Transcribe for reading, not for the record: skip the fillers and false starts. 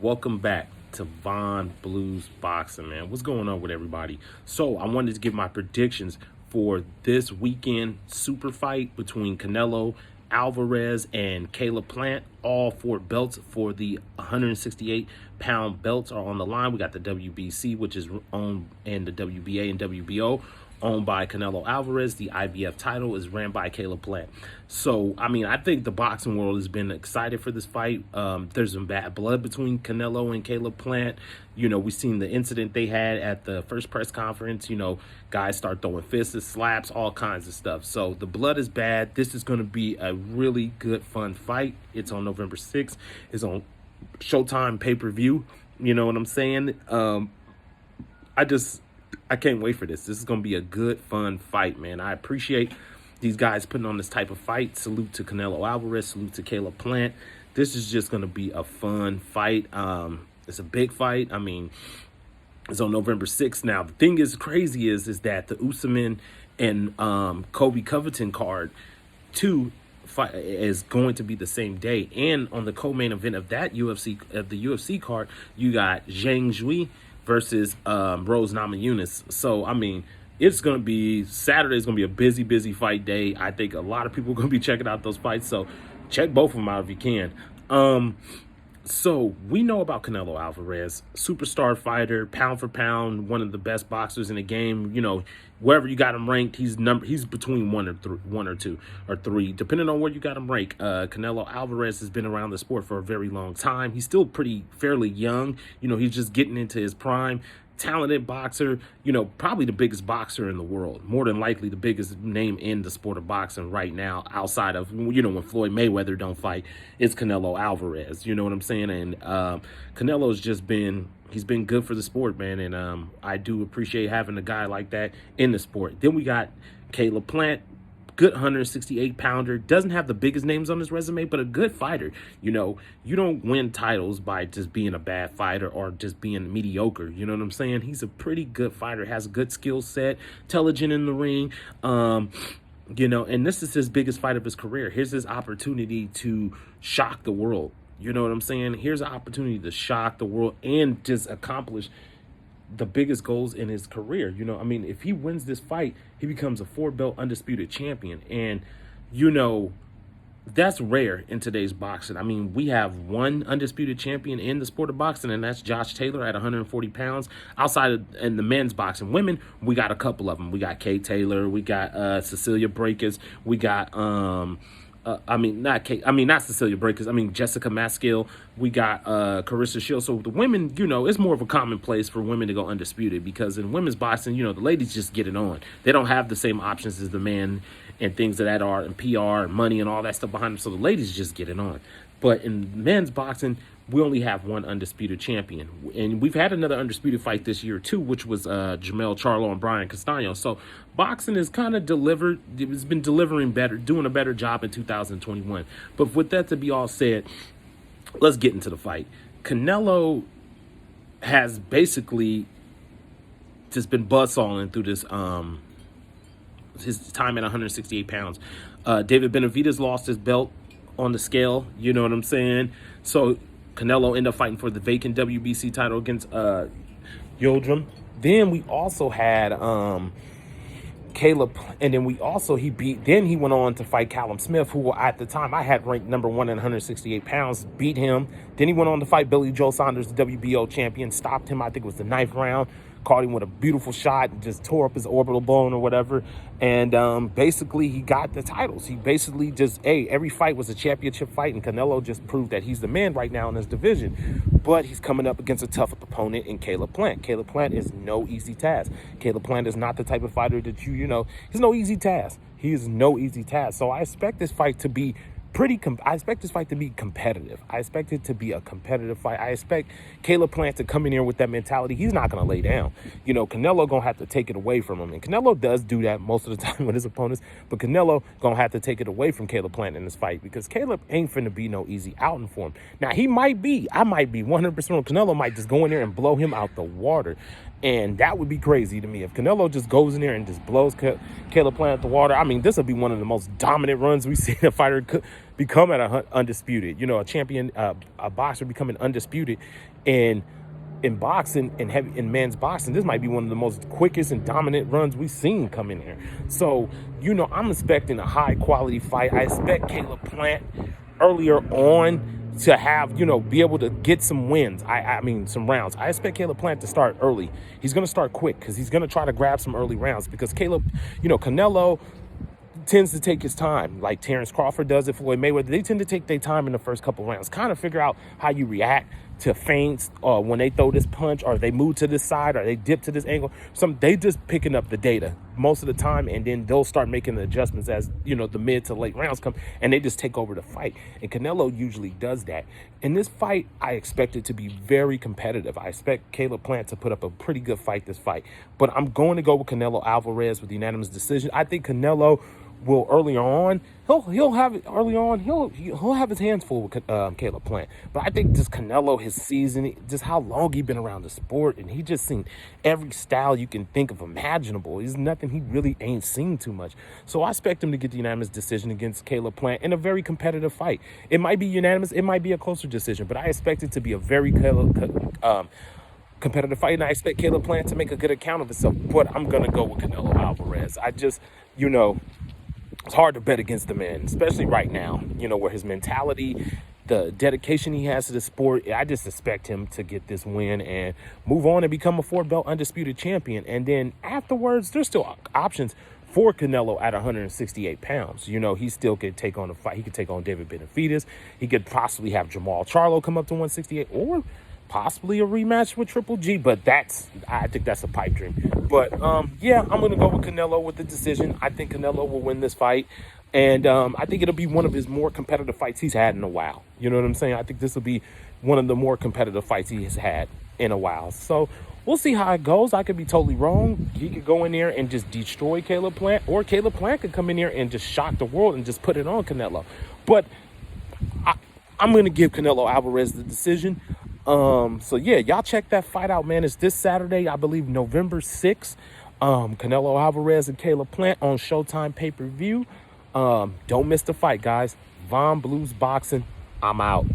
Welcome back to Von Blues Boxing, man. What's going on with everybody? So I wanted to give my predictions for this weekend super fight between Canelo Alvarez and Caleb Plant. All four belts for the 168-pound belts are on the line. We got the WBC, which is owned, and the WBA and WBO, owned by Canelo Alvarez. The IBF title is ran by Caleb Plant. So, I think the boxing world has been excited for this fight. There's some bad blood between Canelo and Caleb Plant. We've seen the incident they had at the first press conference. Guys start throwing fists, slaps, all kinds of stuff. So the blood is bad. This is going to be a really good, fun fight. It's on November 6th. It's on Showtime pay-per-view. You know what I'm saying? I can't wait for this. This is going to be a good, fun fight, man. I appreciate these guys putting on this type of fight. Salute to Canelo Alvarez. Salute to Caleb Plant. This is just going to be a fun fight. It's a big fight. It's on November 6th. Now, the thing is crazy is that the Usman and Kobe Covington card, too, fight is going to be the same day. And on the co-main event of that UFC card, you got Zhang Zhui versus Rose Namajunas. So, it's going to be, Saturday's going to be a busy, busy fight day. I think a lot of people are going to be checking out those fights. So, check both of them out if you can. So, we know about Canelo Alvarez, superstar fighter, pound for pound, one of the best boxers in the game. Wherever you got him ranked, he's between one or two or three, depending on where you got him ranked. Canelo Alvarez has been around the sport for a very long time. He's still fairly young. He's just getting into his prime. Talented boxer, probably the biggest boxer in the world, more than likely the biggest name in the sport of boxing right now, outside of, when Floyd Mayweather don't fight, it's Canelo Alvarez, you know what I'm saying? And Canelo's he's been good for the sport, man, and I do appreciate having a guy like that in the sport. Then we got Caleb Plant, good 168-pounder, doesn't have the biggest names on his resume, but a good fighter. You don't win titles by just being a bad fighter or just being mediocre. You know what I'm saying? He's a pretty good fighter, has a good skill set, intelligent in the ring. And this is his biggest fight of his career. Here's his opportunity to shock the world. You know what I'm saying? Here's an opportunity to shock the world and just accomplish the biggest goals in his career. If he wins this fight, he becomes a 4-belt undisputed champion. And, that's rare in today's boxing. We have one undisputed champion in the sport of boxing, and that's Josh Taylor at 140 pounds. In the men's boxing, women, we got a couple of them. We got Kate Taylor, we got Cecilia Brækhus, we got not Cecilia Brækhus. Jessica Maskill. We got Carissa Shields. So the women, it's more of a commonplace for women to go undisputed, because in women's boxing, the ladies just get it on. They don't have the same options as the men and things of that art, and PR and money and all that stuff behind them. So the ladies just get it on. But in men's boxing, we only have one undisputed champion. And we've had another undisputed fight this year, too, which was Jamel Charlo and Brian Castaño. So boxing has kind of delivered. It's been delivering better, doing a better job in 2021. But with that to be all said, let's get into the fight. Canelo has basically just been buzzsawing through this his time at 168 pounds. David Benavidez lost his belt on the scale, you know what I'm saying? So Canelo ended up fighting for the vacant WBC title against Yildirim. Then we also had Caleb, and then he went on to fight Callum Smith, who at the time I had ranked number 1 at 168 pounds, beat him. Then he went on to fight Billy Joe Saunders, the WBO champion, stopped him, I think it was the 9th round, caught him with a beautiful shot, and just tore up his orbital bone or whatever. And basically he got the titles. He basically every fight was a championship fight, and Canelo just proved that he's the man right now in this division. But he's coming up against a tough opponent in Caleb Plant. Caleb Plant is no easy task. Caleb Plant is not the type of fighter that he's no easy task. He is no easy task. So I expect this fight to be competitive. I expect it to be a competitive fight. I expect Caleb Plant to come in here with that mentality. He's not going to lay down. Canelo going to have to take it away from him. And Canelo does do that most of the time with his opponents. But Canelo going to have to take it away from Caleb Plant in this fight, because Caleb ain't finna be no easy outing for him. Now, I might be 100% wrong. Canelo might just go in there and blow him out the water. And that would be crazy to me. If Canelo just goes in there and just blows Caleb Plant at the water, I mean, this would be one of the most dominant runs we've seen a fighter become at undisputed. You know, a champion, a boxer becoming undisputed. And in boxing, in men's boxing, this might be one of the most quickest and dominant runs we've seen come in here. So, you know, I'm expecting a high quality fight. I expect Caleb Plant earlier on to have, you know, be able to get some wins. I mean, some rounds. I expect Caleb Plant to start early. He's going to start quick because he's going to try to grab some early rounds because Canelo tends to take his time, like Terrence Crawford does it, Floyd Mayweather. They tend to take their time in the first couple rounds, kind of figure out how you react to feints, or when they throw this punch, or they move to this side, or they dip to this angle. They just picking up the data most of the time, and then they'll start making the adjustments as, you know, the mid to late rounds come, and they just take over the fight. And Canelo usually does that. In this fight, I expect it to be very competitive. I expect Caleb Plant to put up a pretty good fight this fight, but I'm going to go with Canelo Alvarez with unanimous decision. I think Canelo will earlier on, he'll have it early on. He'll have his hands full with Caleb Plant. But I think just Canelo, his season, just how long he been around the sport, and he just seen every style you can think of imaginable. There's nothing he really ain't seen too much. So I expect him to get the unanimous decision against Caleb Plant in a very competitive fight. It might be unanimous, it might be a closer decision, but I expect it to be a very competitive fight, and I expect Caleb Plant to make a good account of himself. But I'm gonna go with Canelo Alvarez. I just, you know, it's hard to bet against the man, especially right now, you know, where his mentality, the dedication he has to the sport. I just expect him to get this win and move on and become a 4-belt undisputed champion. And then afterwards, there's still options for Canelo at 168 pounds. You know, he still could take on a fight. He could take on David Benavidez. He could possibly have Jamal Charlo come up to 168, or possibly a rematch with Triple G, but I think that's a pipe dream. But yeah, I'm gonna go with Canelo with the decision. I think Canelo will win this fight, and I think it'll be one of his more competitive fights he's had in a while. You know what I'm saying? I think this will be one of the more competitive fights he has had in a while. So we'll see how it goes. I could be totally wrong. He could go in there and just destroy Caleb Plant, or Caleb Plant could come in here and just shock the world and just put it on Canelo. But I'm gonna give Canelo Alvarez the decision. So yeah, y'all check that fight out, man. It's this Saturday, I believe, November 6th. Canelo Alvarez and Caleb Plant on Showtime pay-per-view. Don't miss the fight, guys. Von Blues Boxing. I'm out.